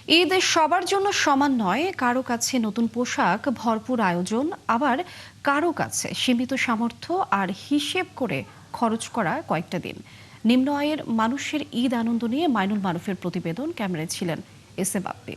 ঈদ সবার জন্য সমান নয়, কারো কাছে নতুন পোশাক, ভরপুর আয়োজন, আবার কারো কাছে সীমিত সামর্থ্য আর হিসেব করে খরচ করা কয়েকটা দিন। নিম্ন আয়ের মানুষের ঈদ আনন্দ নিয়ে মাইনুল মারুফের প্রতিবেদন, ক্যামেরায় ছিলেন এস এ বাপ্পি।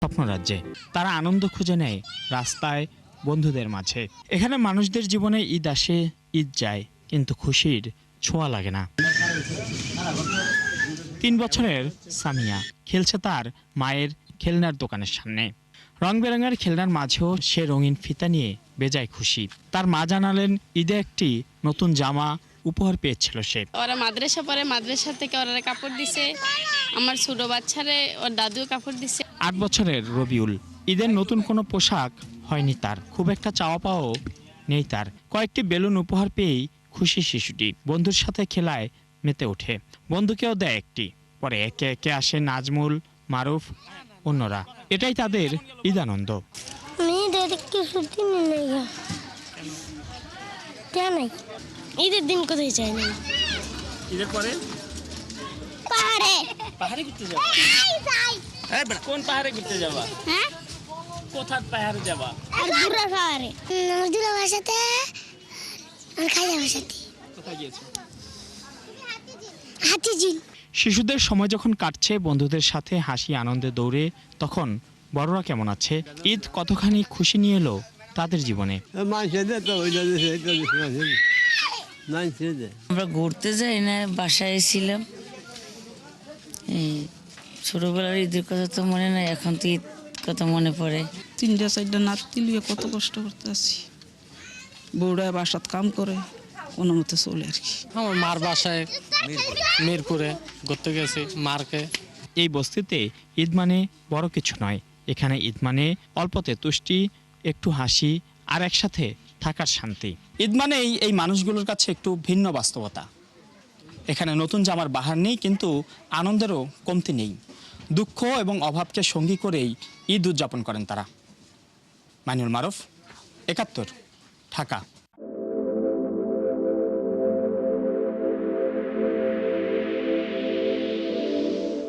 স্বপ্নরাজ্যে তারা আনন্দ খুঁজে নেয় রাস্তায়, বন্ধুদের মাঝে। এখানে মানুষদের জীবনে ঈদ আসে, ঈদ যায়, কিন্তু খুশির ছোঁয়া লাগে না। 3 বছরের সামিয়া খেলছে তার মায়ের খেলনার দোকানের সামনে। রং বেরঙের খেলনার মাঝেও সে রঙিন ফিতা নিয়ে বেজায় খুশি। তার মা জানালেন, ঈদে একটি নতুন জামা উপহার পেয়েছিল সে। ওরা মাদ্রাসা পড়ে, মাদ্রাসা থেকে ওরা কাপড় দিছে। আমার ছোট বাচ্চারে ওর দাদুও কাপড় দিছে। 8 বছরের রবিউল। ঈদের নতুন কোনো পোশাক হয়নি তার, খুব একটা চাওয়া পাওয়াও নেই তার। কয়েকটি বেলুন উপহার পেয়েই খুশি শিশুটি। বন্ধুর সাথে খেলায় মেতে ওঠে, বন্ধুকেও দেয় একটি। পরে একে একে আসে নাজমুল, মারুফ, অন্যরা। এটাই তাদের ঈদ আনন্দ। ঈদের দিন কোথায় চাই না। ঈদের পরে পাহাড়ে ঘুরতে যাবা? কোন পাহাড়ে ঘুরতে যাবা? হ্যাঁ, কোথার পাহাড়ে যাবা? আর দূরের পাহাড়ে। নজরুল ভাষাতে আর খাজা ভাষাতে। কোথায় গিয়েছো? হাতিঝিল। শিশুদের সময় যখন কাটছে বন্ধুদের সাথে হাসি আনন্দে দৌড়ে, তখন বড়রা কেমন আছে? ঈদ কতখানি খুশি নিয়ে এলো তাদের জীবনে। আমরা ঘুরতে যাই না, বাসায় ছিলাম। এই ছোটবেলার ঈদের কথা তো মনে নাই, এখন তো ঈদ কথা মনে পড়ে। 3-4টা নাতি লিয়ে কত কষ্ট করতে আছি। বউরা বাসাত কাম করে, কোনো মতে চলে আর কি। আমার মার বাসায় মিরপুরে ঘুরতে গেছি মারকে। এই বস্তিতে ঈদ মানে বড় কিছু নয়। এখানে ঈদ মানে অল্পতে তুষ্টি, একটু হাসি আর একসাথে থাকার শান্তি। ঈদ মানে এই মানুষগুলোর কাছে একটু ভিন্ন বাস্তবতা। এখানে নতুন জামার বাহার নেই, কিন্তু আনন্দেরও কমতি নেই। দুঃখ এবং অভাবকে সঙ্গী করেই ঈদ উদযাপন করেন তারা। মাইনুল মারুফ, ৭১, ঢাকা।